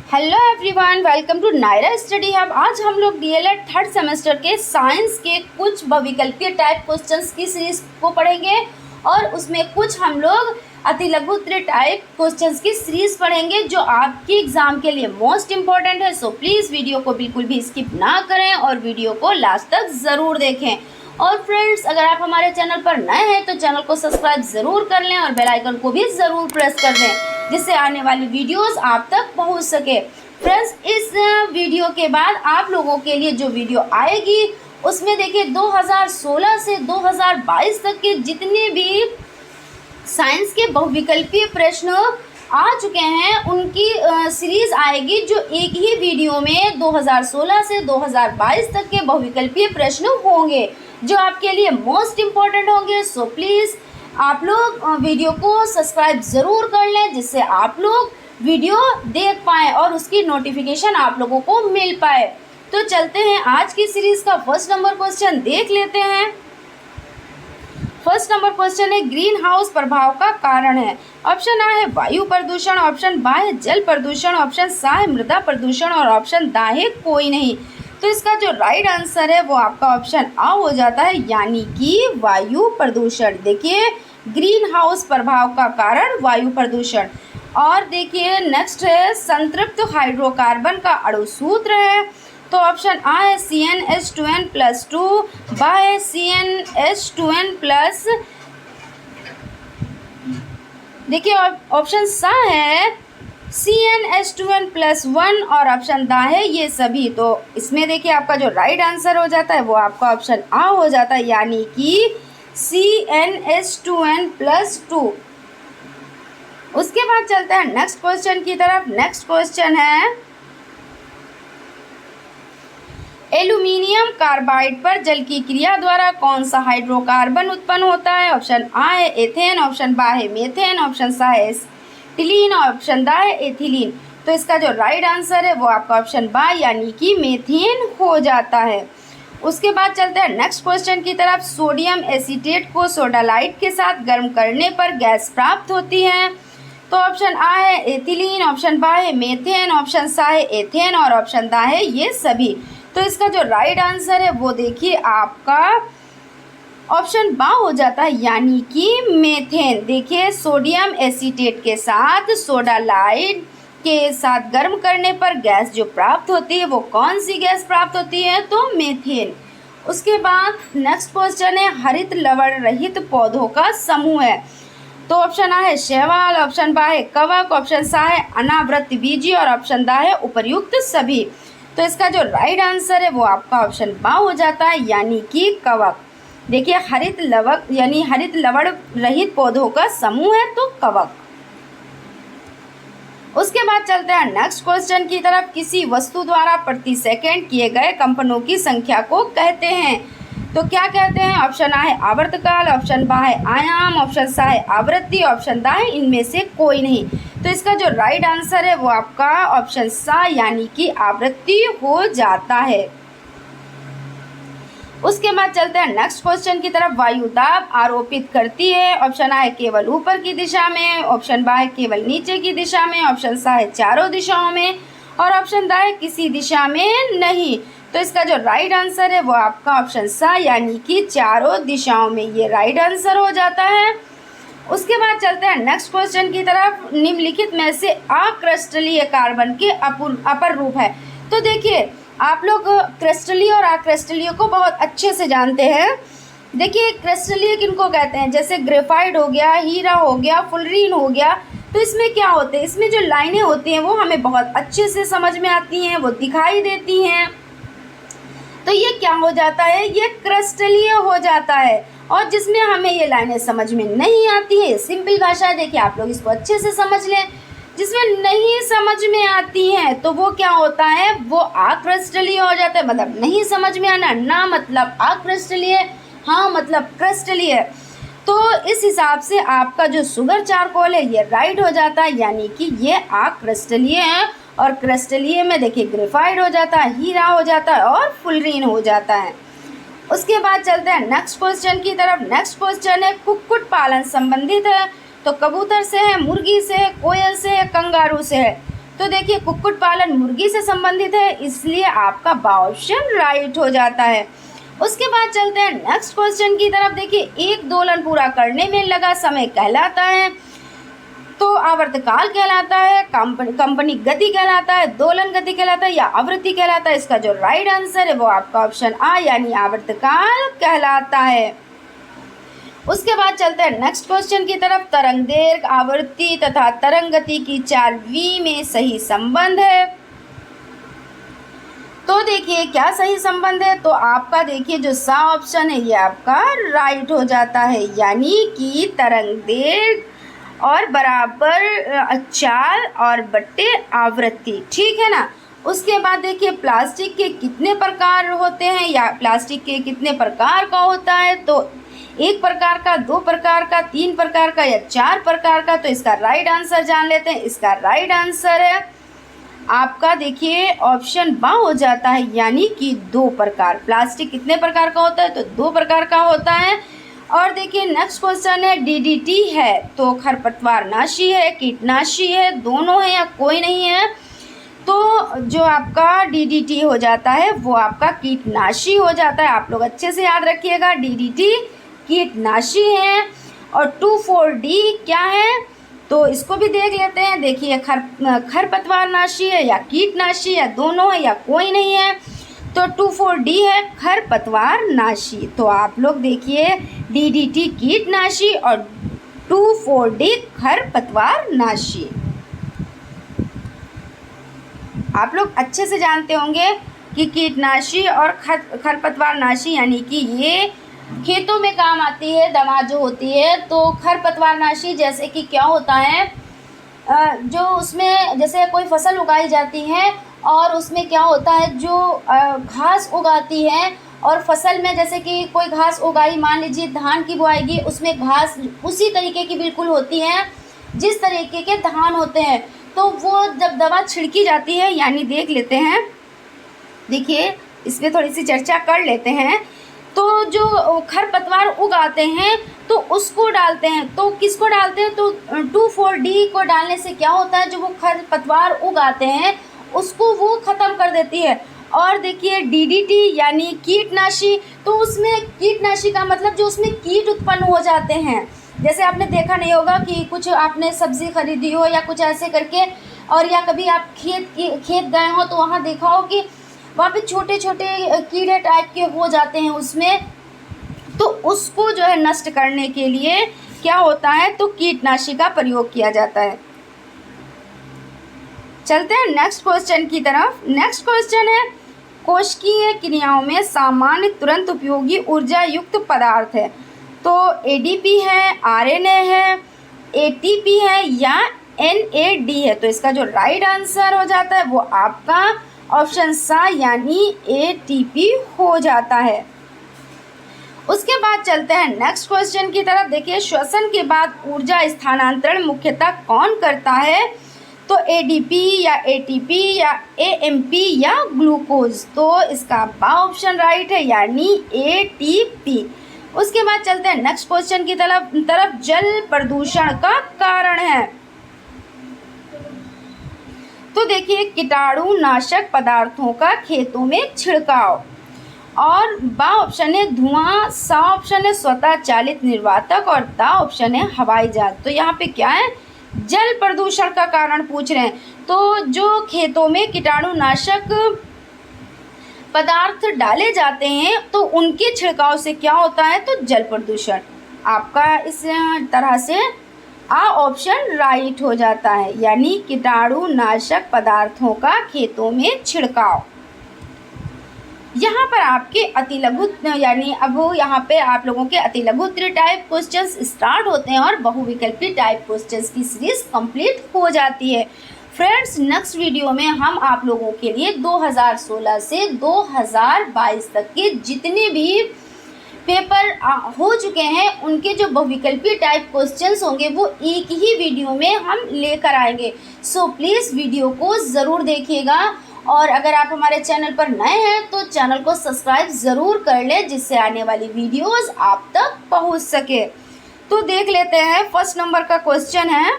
Hello everyone, welcome to Naira study hub. आज हम लोग डीएलएड थर्ड सेमेस्टर के साइंस के कुछ बहुविकल्पीय टाइप क्वेश्चंस की सीरीज को पढ़ेंगे और उसमें कुछ हम लोग अति लघु उत्तरीय टाइप क्वेश्चंस की सीरीज पढ़ेंगे जो आपके एग्जाम के लिए मोस्ट इम्पॉर्टेंट है। सो प्लीज़ वीडियो को बिल्कुल भी स्किप ना करें और वीडियो को लास्ट तक ज़रूर देखें। और फ्रेंड्स, अगर आप हमारे चैनल पर नए हैं तो चैनल को सब्सक्राइब ज़रूर कर लें और बेल आइकन को भी ज़रूर प्रेस कर दें जिससे आने वाली वीडियोस आप तक पहुंच सके। फ्रेंड्स, इस वीडियो के बाद आप लोगों के लिए जो वीडियो आएगी उसमें देखिए 2016 से 2022 तक के जितने भी साइंस के बहुविकल्पीय प्रश्न आ चुके हैं उनकी सीरीज आएगी जो एक ही वीडियो में 2016 से 2022 तक के बहुविकल्पीय प्रश्न होंगे जो आपके लिए मोस्ट इम्पॉर्टेंट होंगे। सो प्लीज़ आप लोग वीडियो को सब्सक्राइब ज़रूर कर लें जिससे आप लोग वीडियो देख पाएँ और उसकी नोटिफिकेशन आप लोगों को मिल पाए। तो चलते हैं आज की सीरीज़ का फर्स्ट नंबर क्वेश्चन देख लेते हैं। फर्स्ट नंबर क्वेश्चन है ग्रीन हाउस प्रभाव का कारण है। ऑप्शन आ है वायु प्रदूषण, ऑप्शन बा है जल प्रदूषण, ऑप्शन सा है मृदा प्रदूषण और ऑप्शन दा है कोई नहीं। तो इसका जो राइट आंसर है वो आपका ऑप्शन आ हो जाता है, यानी कि वायु प्रदूषण। देखिए, ग्रीन हाउस प्रभाव का कारण वायु प्रदूषण। और देखिए नेक्स्ट है संतृप्त हाइड्रोकार्बन का अणु सूत्र है। तो ऑप्शन आ है CnH2n+2, बा है CnH2n+, देखिए ऑप्शन सा है CnH2n+1 और ऑप्शन दा है ये सभी। तो इसमें देखिए आपका जो राइट आंसर हो जाता है वो आपका ऑप्शन आ हो जाता है, यानी कि CnH2n+2। उसके बाद चलते हैं नेक्स्ट क्वेश्चन की तरफ। नेक्स्ट क्वेश्चन है एल्यूमिनियम कार्बाइड पर जल की क्रिया द्वारा कौन सा हाइड्रोकार्बन उत्पन्न होता है। ऑप्शन आ है एथेन, ऑप्शन बा है मेथेन, ऑप्शन सा है टिलीन और ऑप्शन दा है एथिलीन। तो इसका जो राइट आंसर है वो आपका ऑप्शन बा यानी कि मेथेन हो जाता है। उसके बाद चलते हैं नेक्स्ट क्वेश्चन की तरफ। सोडियम एसीटेट को सोडा लाइट के साथ गर्म करने पर गैस प्राप्त होती है। तो ऑप्शन आ है एथिलीन, ऑप्शन बा है मेथेन, ऑप्शन सा है एथेन और ऑप्शन दा है ये सभी। तो इसका जो राइट आंसर है वो देखिए आपका ऑप्शन बा हो जाता है, यानी कि मेथेन। देखिए सोडियम एसीटेट के साथ सोडा लाइट के साथ गर्म करने पर गैस जो प्राप्त होती है वो कौन सी गैस प्राप्त होती है, तो मेथेन। उसके बाद नेक्स्ट क्वेश्चन है हरित लवण रहित पौधों का समूह है। तो ऑप्शन आ है शैवाल, ऑप्शन बा है कवक, ऑप्शन सा है अनावृत बीजी और ऑप्शन दा है उपर्युक्त सभी। तो इसका जो राइट आंसर है वो आपका ऑप्शन बा हो जाता है, यानी कि कवक। देखिए हरित लवक यानी हरित लवण रहित पौधों का समूह है तो कवक। उसके बाद चलते हैं नेक्स्ट क्वेश्चन की तरफ। किसी वस्तु द्वारा प्रति सेकंड किए गए कंपनों की संख्या को कहते हैं। तो क्या कहते हैं। ऑप्शन आ है आवर्तकाल, ऑप्शन बा है आयाम, ऑप्शन सा है आवृत्ति, ऑप्शन दा है इनमें से कोई नहीं। तो इसका जो राइट आंसर है वो आपका ऑप्शन सा यानी कि आवृत्ति हो जाता है। उसके बाद चलते हैं नेक्स्ट क्वेश्चन की तरफ। वायु दाब आरोपित करती है। ऑप्शन आ है केवल ऊपर की दिशा में, ऑप्शन बा है केवल नीचे की दिशा में, ऑप्शन सा है चारों दिशाओं में और ऑप्शन दा है किसी दिशा में नहीं। तो इसका जो राइट आंसर है वो आपका ऑप्शन सा यानी कि चारों दिशाओं में, ये राइट आंसर हो जाता है। उसके बाद चलते हैं नेक्स्ट क्वेश्चन की तरफ। निम्नलिखित में से अक्रिस्टलीय कार्बन के अपर रूप है। तो देखिए आप लोग क्रिस्टलीय और अक्रिस्टलीय को बहुत अच्छे से जानते हैं। देखिए क्रिस्टलीय किनको कहते हैं, जैसे ग्रेफाइट हो गया, हीरा हो गया, फुलरीन हो गया। तो इसमें क्या होते हैं, इसमें जो लाइनें होती हैं वो हमें बहुत अच्छे से समझ में आती हैं, वो दिखाई देती हैं। तो ये क्या हो जाता है, ये क्रिस्टलीय हो जाता है। और जिसमें हमें ये लाइनें समझ में नहीं आती है, सिंपल भाषा है, देखिए आप लोग इसको अच्छे से समझ लें। जिसमें नहीं समझ में आती हैं तो वो क्या होता है, वो अक्रिस्टलीय हो जाता है। मतलब नहीं समझ में आना, ना मतलब अक्रिस्टलीय, हाँ मतलब क्रिस्टलीय। तो इस हिसाब से आपका जो शुगर चारकोल है ये राइट हो जाता है, यानी कि ये अक्रिस्टलीय है। और क्रिस्टलीय में देखिए ग्रेफाइट हो जाता है, हीरा हो जाता है और फुलरीन हो जाता है। उसके बाद चलते हैं नेक्स्ट क्वेश्चन की तरफ। नेक्स्ट क्वेश्चन है कुक्कुट पालन संबंधित है। तो कबूतर से है, मुर्गी से है, कोयल से है, कंगारू से है। तो देखिए कुक्कुट पालन मुर्गी से संबंधित है, इसलिए आपका बा ऑप्शन राइट हो जाता है। उसके बाद चलते हैं नेक्स्ट क्वेश्चन की तरफ। देखिए एक दोलन पूरा करने में लगा समय कहलाता है, तो आवर्तकाल कहलाता है, कंपनी गति कहलाता है, दोलन गति कहलाता है या आवृत्ति कहलाता है। इसका जो राइट आंसर है वो आपका ऑप्शन आ यानी आवर्तकाल कहलाता है। उसके बाद चलते हैं नेक्स्ट क्वेश्चन की तरफ। तरंग दैर्घ्य, आवृत्ति तथा तरंग गति की चाल v में सही संबंध है। तो देखिए क्या सही संबंध है, तो आपका देखिए जो सा ऑप्शन है ये आपका राइट हो जाता है, यानी कि तरंग दैर्घ्य और बराबर चाल और बट्टे आवृत्ति, ठीक है ना। उसके बाद देखिए प्लास्टिक के कितने प्रकार होते हैं या प्लास्टिक के कितने प्रकार का होता है, तो 1 प्रकार का, 2 प्रकार का, 3 प्रकार का या 4 प्रकार का। तो इसका राइट आंसर जान लेते हैं। इसका राइट आंसर है आपका देखिए ऑप्शन बा हो जाता है, यानी कि 2 प्रकार। प्लास्टिक कितने प्रकार का होता है, तो 2 प्रकार का होता है। और देखिए नेक्स्ट क्वेश्चन है डीडीटी है तो खरपतवारनाशी है, कीटनाशी है, दोनों है या कोई नहीं है। तो जो आपका डीडीटी हो जाता है वो आपका कीटनाशी हो जाता है। आप लोग अच्छे से याद रखिएगा, डीडीटी कीटनाशी है। और 2,4-D क्या है, तो इसको भी देख लेते हैं। देखिए खरपतवारनाशी है या कीटनाशी या दोनों है या कोई नहीं है, तो 2,4-D है खरपतवारनाशी। तो आप लोग देखिए डीडीटी कीटनाशी और 2,4-D खरपतवारनाशी। आप लोग अच्छे से जानते होंगे कि कीटनाशी और खरपतवारनाशी यानी कि ये खेतों में काम आती है, दवा जो होती है। तो खरपतवारनाशी जैसे कि क्या होता है, जो उसमें जैसे कोई फसल उगाई जाती है और उसमें क्या होता है, जो घास उगाती है और फसल में जैसे कि कोई घास उगाई, मान लीजिए धान की बुआई, उसमें घास उसी तरीके की बिल्कुल होती है जिस तरीके के धान होते हैं। तो वो जब दवा छिड़की जाती है, यानी देख लेते हैं, देखिए इसमें थोड़ी सी चर्चा कर लेते हैं। तो जो खरपतवार उगाते हैं तो उसको डालते हैं, तो किसको डालते हैं, तो 2,4-D को डालने से क्या होता है, जो वो खरपतवार उगाते हैं उसको वो ख़त्म कर देती है। और देखिए डीडीटी यानी कीटनाशी, तो उसमें कीटनाशी का मतलब जो उसमें कीट उत्पन्न हो जाते हैं। जैसे आपने देखा नहीं होगा कि कुछ आपने सब्ज़ी खरीदी हो या कुछ ऐसे करके, और या कभी आप खेत गए हो तो वहाँ देखा हो कि वहाँ पे छोटे छोटे कीड़े टाइप के हो जाते हैं उसमें, तो उसको जो है नष्ट करने के लिए क्या होता है, तो कीटनाशी का प्रयोग किया जाता है। चलते हैं नेक्स्ट क्वेश्चन की तरफ। नेक्स्ट क्वेश्चन है कोशिकीय क्रियाओं में सामान्य तुरंत उपयोगी ऊर्जा युक्त पदार्थ है, तो एडीपी है, आरएनए है, एटीपी है या एनएडी है। तो इसका जो राइट आंसर हो जाता है वो आपका ऑप्शन सा यानी एटीपी हो जाता है। उसके बाद चलते हैं नेक्स्ट क्वेश्चन की तरफ। देखिए श्वसन के बाद ऊर्जा स्थानांतरण मुख्यतः कौन करता है, तो एडीपी या एटीपी या एएमपी या ग्लूकोज। तो इसका बा ऑप्शन राइट है यानी एटीपी। उसके बाद चलते हैं नेक्स्ट क्वेश्चन की तरफ जल प्रदूषण का कारण है, तो देखिए कीटाणुनाशक पदार्थों का खेतों में छिड़काव। और बा ऑप्शन है धुआं, सा ऑप्शन है स्वतः चालित निर्वातक और दा ऑप्शन है हवाई जहाज। तो यहाँ पे क्या है, जल प्रदूषण का कारण पूछ रहे हैं। तो जो खेतों में कीटाणुनाशक पदार्थ डाले जाते हैं तो उनके छिड़काव से क्या होता है, तो जल प्रदूषण। आपका इस तरह से आ ऑप्शन राइट हो जाता है, यानी कीटाणुनाशक पदार्थों का खेतों में छिड़काव। यहाँ पर आपके अति लघु यानी अब यहाँ पे आप लोगों के अति लघु टाइप क्वेश्चंस स्टार्ट होते हैं और बहुविकल्पी टाइप क्वेश्चंस की सीरीज कंप्लीट हो जाती है। फ्रेंड्स नेक्स्ट वीडियो में हम आप लोगों के लिए 2016 से 2022 तक के जितने भी पेपर हो चुके हैं उनके जो बहुविकल्पी टाइप क्वेश्चंस होंगे वो एक ही वीडियो में हम लेकर आएंगे। सो प्लीज़ वीडियो को ज़रूर देखिएगा, और अगर आप हमारे चैनल पर नए हैं तो चैनल को सब्सक्राइब ज़रूर कर लें जिससे आने वाली वीडियोस आप तक पहुंच सके। तो देख लेते हैं फर्स्ट नंबर का क्वेश्चन है,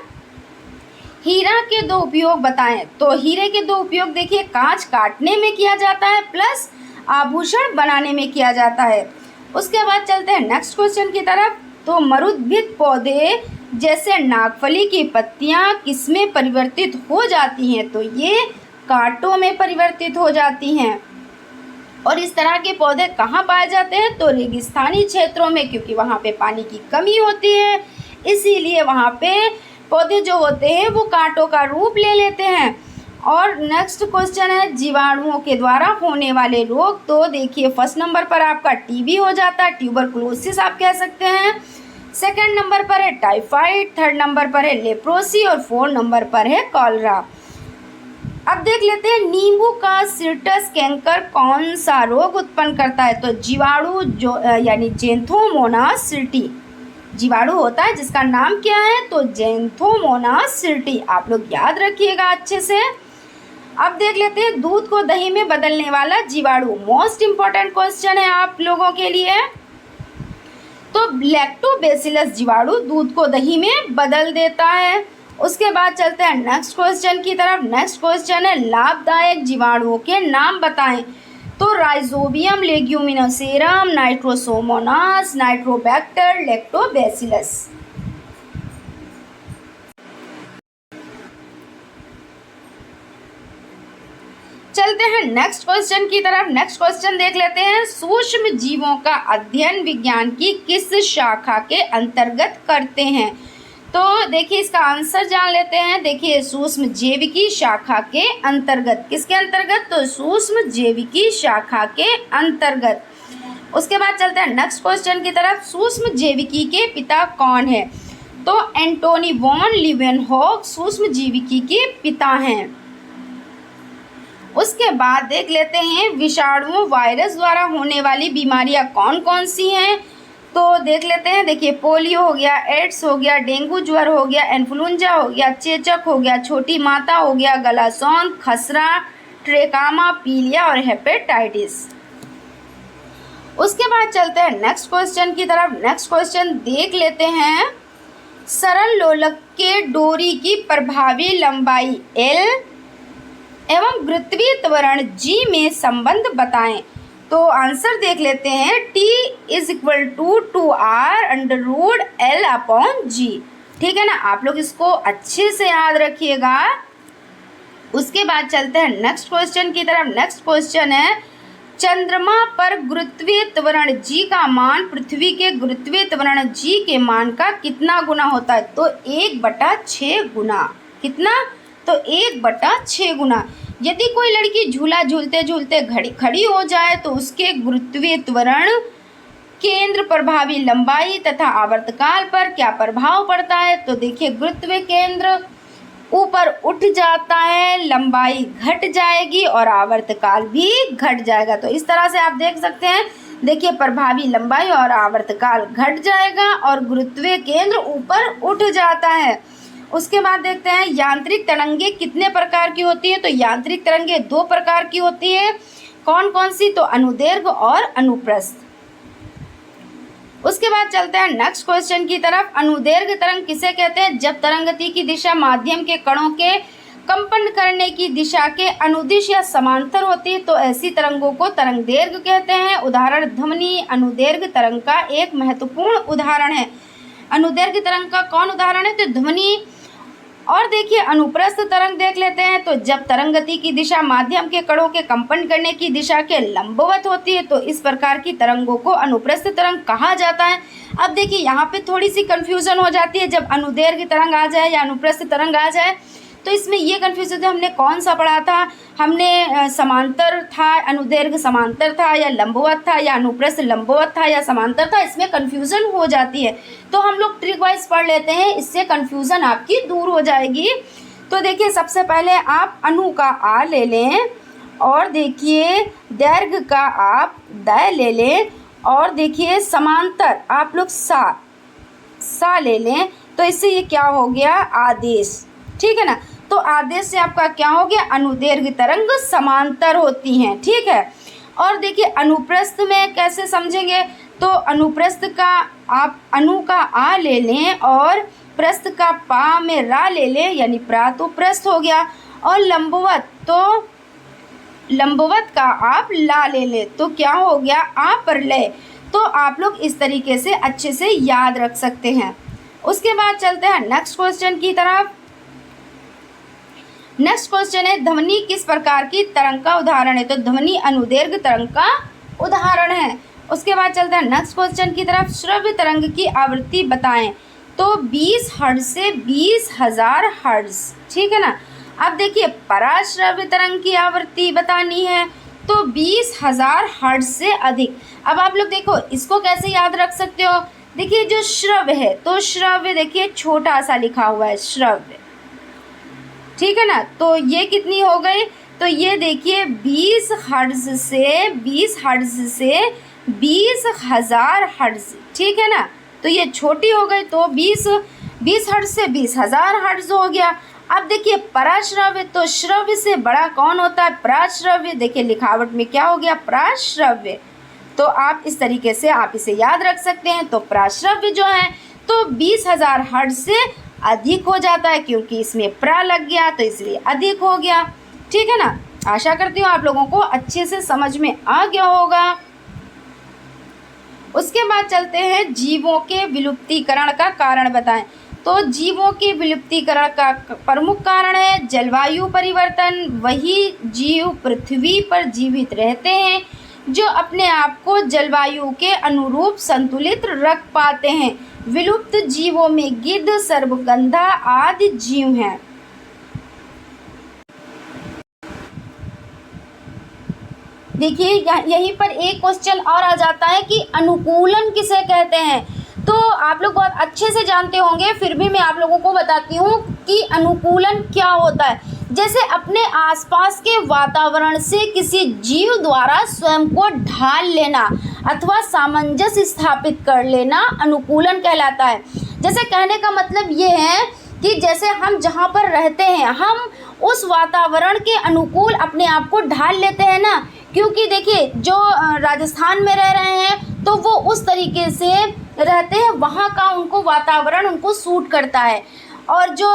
हीरा के दो उपयोग बताएं। तो हीरे के दो उपयोग देखिए, कांच काटने में किया जाता है प्लस आभूषण बनाने में किया जाता है। उसके बाद चलते हैं नेक्स्ट क्वेश्चन की तरफ। तो मरुद्भिद पौधे जैसे नागफली की पत्तियां किसमें परिवर्तित हो जाती हैं? तो ये कांटों में परिवर्तित हो जाती हैं। और इस तरह के पौधे कहाँ पाए जाते हैं? तो रेगिस्तानी क्षेत्रों में, क्योंकि वहाँ पे पानी की कमी होती है, इसीलिए वहाँ पे पौधे जो होते हैं वो कांटों का रूप ले लेते हैं। और नेक्स्ट क्वेश्चन है जीवाणुओं के द्वारा होने वाले रोग। तो देखिए फर्स्ट नंबर पर आपका टीबी हो जाता है, ट्यूबरकुलोसिस आप कह सकते हैं। सेकंड नंबर पर है टाइफाइड, थर्ड नंबर पर है लेप्रोसी और फोर्थ नंबर पर है कॉलरा। अब देख लेते हैं नींबू का सिट्रस कैंकर कौन सा रोग उत्पन्न करता है? तो जीवाणु जो यानी ज़ैंथोमोनास सिर्टी जीवाणु होता है जिसका नाम क्या है? तो ज़ैंथोमोनास सिर्टी। आप लोग याद रखिएगा अच्छे से। अब देख लेते हैं दूध को दही में बदलने वाला जीवाणु। मोस्ट इम्पॉर्टेंट क्वेश्चन है आप लोगों के लिए। तो लैक्टोबैसिलस जीवाणु दूध को दही में बदल देता है। उसके बाद चलते हैं नेक्स्ट क्वेश्चन की तरफ। नेक्स्ट क्वेश्चन है लाभदायक जीवाणुओं के नाम बताएं। तो राइजोबियम लेग्यूमिनोसेरम, नाइट्रोसोमोनास, नाइट्रोबैक्टर, लैक्टोबैसिलस। चलते हैं नेक्स्ट क्वेश्चन की तरफ। नेक्स्ट क्वेश्चन देख लेते हैं सूक्ष्म जीवों का अध्ययन विज्ञान की किस शाखा के अंतर्गत करते हैं? तो देखिए इसका आंसर जान लेते हैं। देखिए सूक्ष्म जैविकी शाखा के अंतर्गत, किसके अंतर्गत? तो सूक्ष्म जैविकी शाखा के अंतर्गत। उसके बाद चलते हैं नेक्स्ट क्वेश्चन की तरफ। सूक्ष्म जैविकी के पिता कौन है? तो एंटोनी वॉन लीवेनहॉक सूक्ष्म जैविकी के पिता हैं। उसके बाद देख लेते हैं विषाणुओं वायरस द्वारा होने वाली बीमारियां कौन कौन सी हैं? तो देख लेते हैं। देखिए पोलियो हो गया, एड्स हो गया, डेंगू ज्वर हो गया, इन्फ्लुएंजा हो गया, चेचक हो गया, छोटी माता हो गया, गलासौंध, खसरा, ट्रेकामा, पीलिया और हेपेटाइटिस। उसके बाद चलते हैं नेक्स्ट क्वेश्चन की तरफ। नेक्स्ट क्वेश्चन देख लेते हैं सरल लोलक के डोरी की प्रभावी लंबाई L एवं वृत्तीय त्वरण G में संबंध बताएं। तो आंसर देख लेते हैं T = 2r√L/G। ठीक है ना, आप लोग इसको अच्छे से याद रखिएगा। उसके बाद चलते हैं नेक्स्ट क्वेश्चन की तरफ। नेक्स्ट क्वेश्चन है चंद्रमा पर गुरुत्वीय त्वरण G का मान पृथ्वी के गुरुत्वीय त्वरण G के मान का कितना गुना होता है? तो 1/6 गुना। कितना? तो 1/6 गुना। यदि कोई लड़की झूला झूलते झूलते खड़ी हो जाए तो उसके गुरुत्वीय त्वरण, केंद्र, प्रभावी लंबाई तथा आवर्तकाल पर क्या प्रभाव पड़ता है? तो देखिए गुरुत्वीय केंद्र ऊपर उठ जाता है, लंबाई घट जाएगी और आवर्तकाल भी घट जाएगा। तो इस तरह से आप देख सकते हैं। देखिए प्रभावी लंबाई और आवर्तकाल घट जाएगा और गुरुत्वीय केंद्र ऊपर उठ जाता है। उसके बाद देखते हैं यांत्रिक तरंगे कितने प्रकार की होती है? तो यांत्रिक तरंगे 2 प्रकार की होती है। कौन कौन सी? तो अनुदैर्घ्य और अनुप्रस्थ। उसके बाद चलते हैं नेक्स्ट क्वेश्चन की तरफ। अनुदैर्घ्य तरंग किसे कहते हैं? जब तरंगति की दिशा माध्यम के कणों के कंपन करने की दिशा के अनुदिश या समांतर होती है तो ऐसी तरंगों को तरंगदैर्घ्य कहते हैं। उदाहरण ध्वनि अनुदैर्घ्य तरंग का एक महत्वपूर्ण उदाहरण है। अनुदैर्घ्य तरंग का कौन उदाहरण है? तो ध्वनि। और देखिए अनुप्रस्थ तरंग देख लेते हैं। तो जब तरंगति की दिशा माध्यम के कणों के कंपन करने की दिशा के लंबवत होती है तो इस प्रकार की तरंगों को अनुप्रस्थ तरंग कहा जाता है। अब देखिए यहाँ पे थोड़ी सी कंफ्यूजन हो जाती है जब अनुदैर्घ्य तरंग आ जाए या अनुप्रस्थ तरंग आ जाए। तो इसमें ये कन्फ्यूजन है, हमने कौन सा पढ़ा था? हमने समांतर था, अनुदैर्घ्य समांतर था या लंबवत था, या अनुप्रस्थ लंबवत था या समांतर था, इसमें कन्फ्यूजन हो जाती है। तो हम लोग ट्रिक वाइज पढ़ लेते हैं, इससे कन्फ्यूजन आपकी दूर हो जाएगी। तो देखिए सबसे पहले आप अनु का आ ले लें और देखिए दैर्घ्य का आप दै ले लें और देखिए समांतर आप लोग सा ले लें। तो इससे ये क्या हो गया? आदेश। ठीक है ना। तो आदेश से आपका क्या हो गया? अनुदैर्घ्य तरंग समांतर होती हैं। ठीक है। और देखिए अनुप्रस्थ में कैसे समझेंगे? तो अनुप्रस्थ का आप अनु का आ ले लें और प्रस्थ का पा में रा ले ले यानी प्रा तो प्रस्थ हो गया, और लंबवत तो लंबवत का आप ला ले ले तो क्या हो गया आ पर लय। तो आप लोग इस तरीके से अच्छे से याद रख सकते हैं। उसके बाद चलते हैं नेक्स्ट क्वेश्चन की तरफ। नेक्स्ट क्वेश्चन है ध्वनि किस प्रकार की तरंग का उदाहरण है? तो ध्वनि अनुदैर्घ तरंग का उदाहरण है। उसके बाद चलते हैं नेक्स्ट क्वेश्चन की तरफ। श्रव्य तरंग की आवृत्ति बताएं। तो 20 हर्ट्ज से 20,000 हर्ट्ज, ठीक है ना। अब देखिए पराश्रव्य तरंग की आवृत्ति बतानी है तो 20,000 हर्ट्ज से अधिक। अब आप लोग देखो इसको कैसे याद रख सकते हो। देखिए जो श्रव्य है तो श्रव्य देखिए छोटा सा लिखा हुआ है श्रव्य, ठीक है ना। तो ये कितनी हो गई? तो ये देखिए 20 हर्ट्ज से 20,000 हर्ट्ज, ठीक है ना। तो ये छोटी हो गई तो 20 हर्ट्ज से 20,000 हर्ट्ज हो गया। अब देखिए पराश्रव्य, तो श्रव्य से बड़ा कौन होता है? प्राश्रव्य। देखिए लिखावट में क्या हो गया? प्राश्रव्य। तो आप इस तरीके से आप इसे याद रख सकते हैं। तो प्राश्रव्य जो है तो 20,000 हर्ट्ज से अधिक हो जाता है, क्योंकि इसमें प्रा लग गया तो इसलिए अधिक हो गया, ठीक है ना। आशा करती हूँ आप लोगों को अच्छे से समझ में आ गया होगा। उसके बाद चलते हैं जीवों के विलुप्तीकरण का कारण बताएं। तो जीवों के विलुप्तीकरण का प्रमुख कारण है जलवायु परिवर्तन। वही जीव पृथ्वी पर जीवित रहते हैं जो अपने आप को जलवायु के अनुरूप संतुलित रख पाते हैं। विलुप्त जीवों में गिद्ध, सर्पगंधा आदि जीव हैं। देखिए यहीं पर एक क्वेश्चन और आ जाता है कि अनुकूलन किसे कहते हैं। तो आप लोग बहुत अच्छे से जानते होंगे, फिर भी मैं आप लोगों को बताती हूँ कि अनुकूलन क्या होता है। जैसे अपने आसपास के वातावरण से किसी जीव द्वारा स्वयं को ढाल लेना अथवा सामंजस्य स्थापित कर लेना अनुकूलन कहलाता है। जैसे कहने का मतलब ये है कि जैसे हम जहाँ पर रहते हैं हम उस वातावरण के अनुकूल अपने आप को ढाल लेते हैं ना। क्योंकि देखिए जो राजस्थान में रह रहे हैं तो वो उस तरीके से रहते हैं, वहाँ का उनको वातावरण उनको सूट करता है, और जो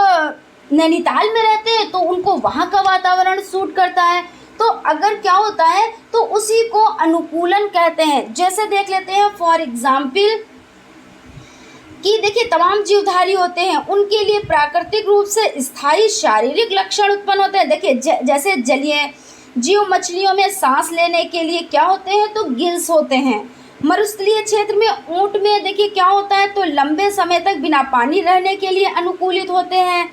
नैनीताल में रहते हैं तो उनको वहाँ का वातावरण सूट करता है। तो अगर क्या होता है तो उसी को अनुकूलन कहते हैं। जैसे देख लेते हैं फॉर एग्जाम्पल कि देखिए तमाम जीवधारी होते हैं, उनके लिए प्राकृतिक रूप से स्थायी शारीरिक लक्षण उत्पन्न होते हैं। देखिए जैसे जलीय जीव मछलियों में सांस लेने के लिए क्या होते हैं? तो गिल्स होते हैं। मरुस्थलीय क्षेत्र में ऊंट में देखिए क्या होता है? तो लंबे समय तक बिना पानी रहने के लिए अनुकूलित होते हैं।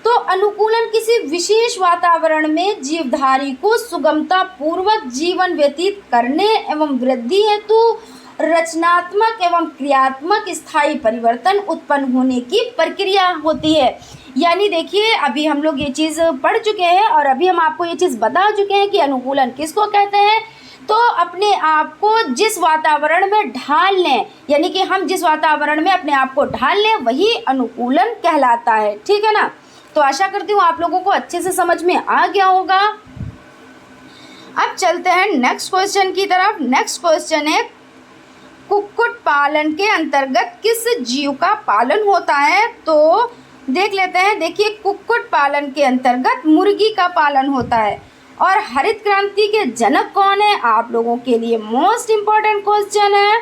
तो अनुकूलन किसी विशेष वातावरण में जीवधारी को सुगमता पूर्वक जीवन व्यतीत करने एवं वृद्धि हेतु रचनात्मक एवं क्रियात्मक स्थायी परिवर्तन उत्पन्न होने की प्रक्रिया होती है। यानी देखिए अभी हम लोग ये चीज़ पढ़ चुके हैं और अभी हम आपको ये चीज़ बता चुके हैं कि अनुकूलन किसको कहते हैं। तो अपने आप को जिस वातावरण में ढाल लें, यानी कि हम जिस वातावरण में अपने आप को ढाल लें वही अनुकूलन कहलाता है, ठीक है ना। तो आशा करती हूँ आप लोगों को अच्छे से समझ में आ गया होगा। अब चलते हैं नेक्स्ट क्वेश्चन की तरफ। नेक्स्ट क्वेश्चन है कुक्कुट पालन के अंतर्गत किस जीव का पालन होता है? तो देख लेते हैं। देखिए कुक्कुट पालन के अंतर्गत मुर्गी का पालन होता है। और हरित क्रांति के जनक कौन है? आप लोगों के लिए मोस्ट इम्पॉर्टेंट क्वेश्चन है।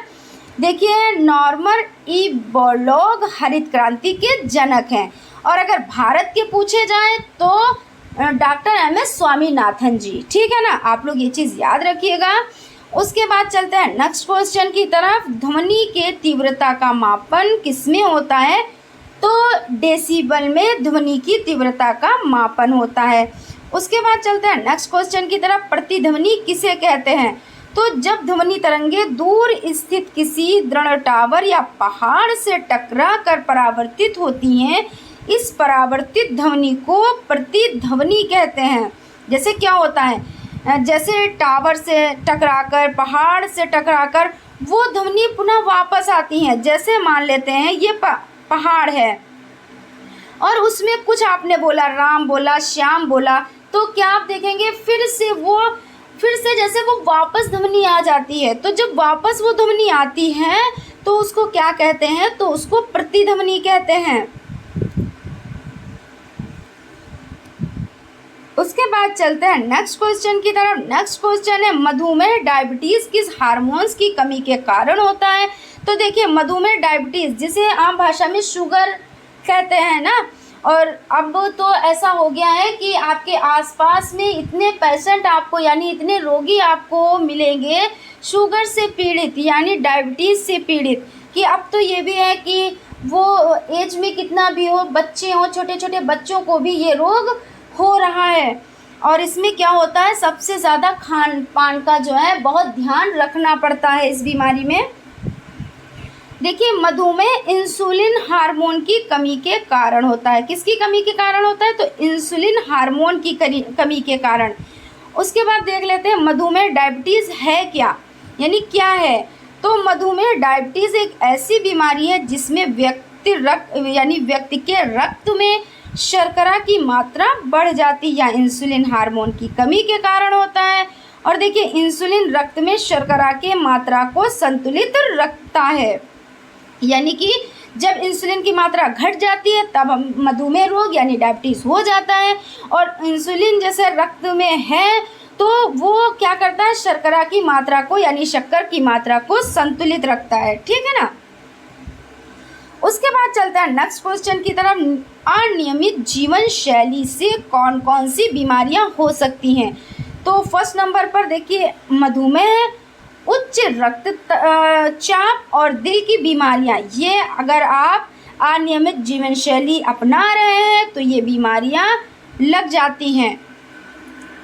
देखिए नॉर्मन ई बोरलॉग हरित क्रांति के जनक हैं। और अगर भारत के पूछे जाएं तो डॉक्टर एम.एस. स्वामीनाथन जी, ठीक है ना। आप लोग ये चीज़ याद रखिएगा। उसके बाद चलते हैं नेक्स्ट क्वेश्चन की तरफ। ध्वनि के तीव्रता का मापन किसमें होता है? तो डेसिबल में ध्वनि की तीव्रता का मापन होता है। उसके बाद चलते हैं नेक्स्ट क्वेश्चन की तरफ। प्रतिध्वनि किसे कहते हैं? तो जब ध्वनि तरंगे दूर स्थित किसी दृढ़ टावर या पहाड़ से टकरा कर परावर्तित होती हैं, इस परावर्तित ध्वनि को प्रतिध्वनि कहते हैं। जैसे क्या होता है, जैसे टावर से टकराकर, पहाड़ से टकराकर वो ध्वनि पुनः वापस आती हैं। जैसे मान लेते हैं ये पहाड़ है और उसमें कुछ आपने बोला, राम बोला, श्याम बोला, तो क्या आप देखेंगे फिर से जैसे वो वापस ध्वनि आ जाती है। तो जब वापस वो ध्वनि आती है तो उसको क्या कहते हैं? तो उसको प्रतिध्वनि कहते हैं। उसके बाद चलते हैं नेक्स्ट क्वेश्चन की तरफ। नेक्स्ट क्वेश्चन है मधुमेह डायबिटीज़ किस हार्मोन्स की कमी के कारण होता है। तो देखिए मधुमेह डायबिटीज़ जिसे आम भाषा में शुगर कहते हैं ना, और अब तो ऐसा हो गया है कि आपके आसपास में इतने पेशेंट आपको यानी इतने रोगी आपको मिलेंगे शुगर से पीड़ित यानी डायबिटीज़ से पीड़ित, कि अब तो ये भी है कि वो एज में कितना भी हो, बच्चे हों, छोटे छोटे बच्चों को भी ये रोग हो रहा है। और इसमें क्या होता है, सबसे ज़्यादा खान पान का जो है बहुत ध्यान रखना पड़ता है इस बीमारी में। देखिए मधुमेह इंसुलिन हार्मोन की कमी के कारण होता है। किसकी कमी के कारण होता है, तो इंसुलिन हार्मोन की कमी के कारण। उसके बाद देख लेते हैं मधुमेह डायबिटीज़ है क्या, यानी क्या है। तो मधुमेह डायबिटीज़ एक ऐसी बीमारी है जिसमें व्यक्ति के रक्त में शर्करा की मात्रा बढ़ जाती है या इंसुलिन हार्मोन की कमी के कारण होता है। और देखिए इंसुलिन रक्त में शर्करा के मात्रा को संतुलित रखता है, यानी कि जब इंसुलिन की मात्रा घट जाती है तब हम मधुमेह रोग यानी डायबिटीज़ हो जाता है। और इंसुलिन जैसे रक्त में है तो वो क्या करता है, शर्करा की मात्रा को यानी शक्कर की मात्रा को संतुलित रखता है, ठीक है ना। उसके बाद चलते हैं नेक्स्ट क्वेश्चन की तरफ। अनियमित जीवन शैली से कौन कौन सी बीमारियां हो सकती हैं। तो फर्स्ट नंबर पर देखिए मधुमेह, उच्च रक्तचाप और दिल की बीमारियां, ये अगर आप अनियमित जीवन शैली अपना रहे हैं तो ये बीमारियां लग जाती हैं।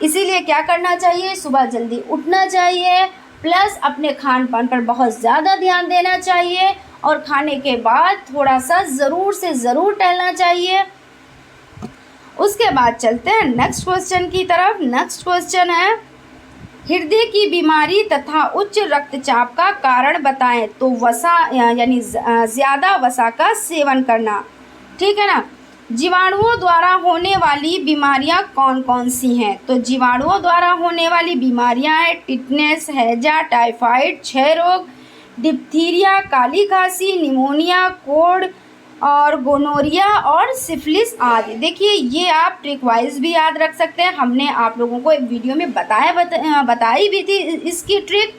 इसीलिए क्या करना चाहिए, सुबह जल्दी उठना चाहिए, प्लस अपने खान पान पर बहुत ज़्यादा ध्यान देना चाहिए और खाने के बाद थोड़ा सा ज़रूर से ज़रूर टहलना चाहिए। उसके बाद चलते हैं नेक्स्ट क्वेश्चन की तरफ। नेक्स्ट क्वेश्चन है हृदय की बीमारी तथा उच्च रक्तचाप का कारण बताएं। तो वसा यानी ज़्यादा वसा का सेवन करना, ठीक है ना। जीवाणुओं द्वारा होने वाली बीमारियां कौन कौन सी हैं। तो जीवाणुओं द्वारा होने वाली बीमारियां हैं टिटनेस, हैजा, टाइफाइड, क्षय रोग, डिप्थीरिया, काली खांसी, निमोनिया, कोढ़ और गोनोरिया और सिफिलिस आदि। देखिए ये आप ट्रिक वाइज भी याद रख सकते हैं। हमने आप लोगों को एक वीडियो में बताई भी थी इसकी ट्रिक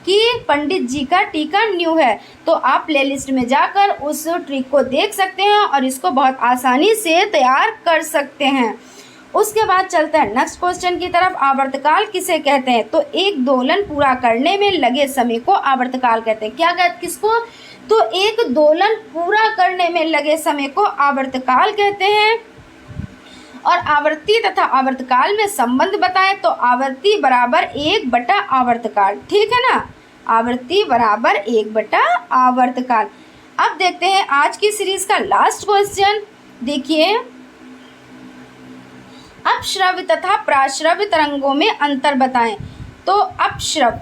कि पंडित जी का टीका न्यू है, तो आप प्लेलिस्ट में जाकर उस ट्रिक को देख सकते हैं और इसको बहुत आसानी से तैयार कर सकते हैं। उसके बाद चलते हैं नेक्स्ट क्वेश्चन की तरफ। आवर्तकाल किसे कहते हैं। तो एक दोलन पूरा करने में लगे समय को आवर्तकाल कहते हैं। क्या कहते किसको, तो एक दोलन पूरा करने में लगे समय को आवर्तकाल कहते हैं। और आवर्ती तथा आवर्तकाल में संबंध बताएं तो आवर्ती बराबर 1 बटा आवर्तकाल, ठीक है ना। आवर्ती बराबर 1 बटा आवर्तकाल। अब देखते हैं आज की सीरीज का लास्ट क्वेश्चन। देखिए अपश्रव्य तथा प्राश्रव्य तरंगों में अंतर बताएं। तो अपश्रव्य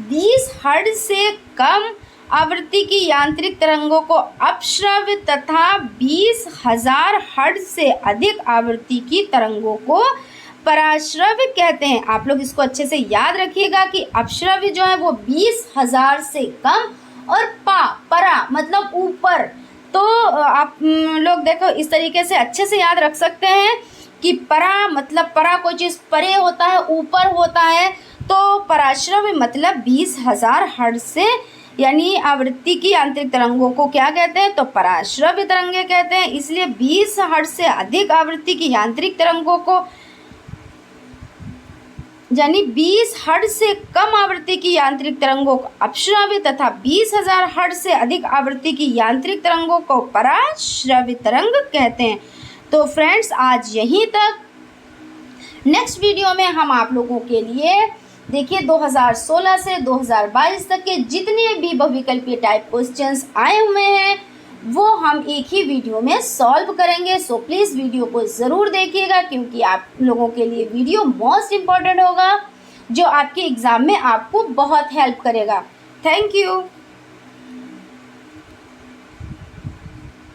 20 हर्ट्ज से कम आवृत्ति की यांत्रिक तरंगों को अपश्रव्य तथा 20,000 हर्ट्ज से अधिक आवृत्ति की तरंगों को पराश्रव्य कहते हैं। आप लोग इसको अच्छे से याद रखिएगा कि अपश्रव्य जो है वो 20,000 से कम और परा मतलब ऊपर। तो आप लोग देखो इस तरीके से अच्छे से याद रख सकते हैं कि परा मतलब परा कोई चीज़ परे होता है, ऊपर होता है। तो पराश्रव्य मतलब 20,000 हर्ट्ज से यानी आवृत्ति की यांत्रिक तरंगों को क्या कहते हैं, तो पराश्रव्य तरंगे कहते हैं। इसलिए 20 हर्ट्ज से अधिक आवृत्ति की यांत्रिक तरंगों को यानी 20 हर्ट्ज से कम आवृत्ति की यांत्रिक तरंगों को अपश्रव्य तथा 20,000 हर्ट्ज से अधिक आवृत्ति की यांत्रिक तरंगों को पराश्रव्य तरंग कहते हैं। तो फ्रेंड्स आज यहीं तक। नेक्स्ट वीडियो में हम आप लोगों के लिए देखिए 2016 से 2022 तक के जितने भी बहुविकल्पीय टाइप क्वेश्चंस आए हुए हैं वो हम एक ही वीडियो में सॉल्व करेंगे। सो प्लीज़ वीडियो को ज़रूर देखिएगा क्योंकि आप लोगों के लिए वीडियो मोस्ट इम्पॉर्टेंट होगा जो आपके एग्ज़ाम में आपको बहुत हेल्प करेगा। Thank you.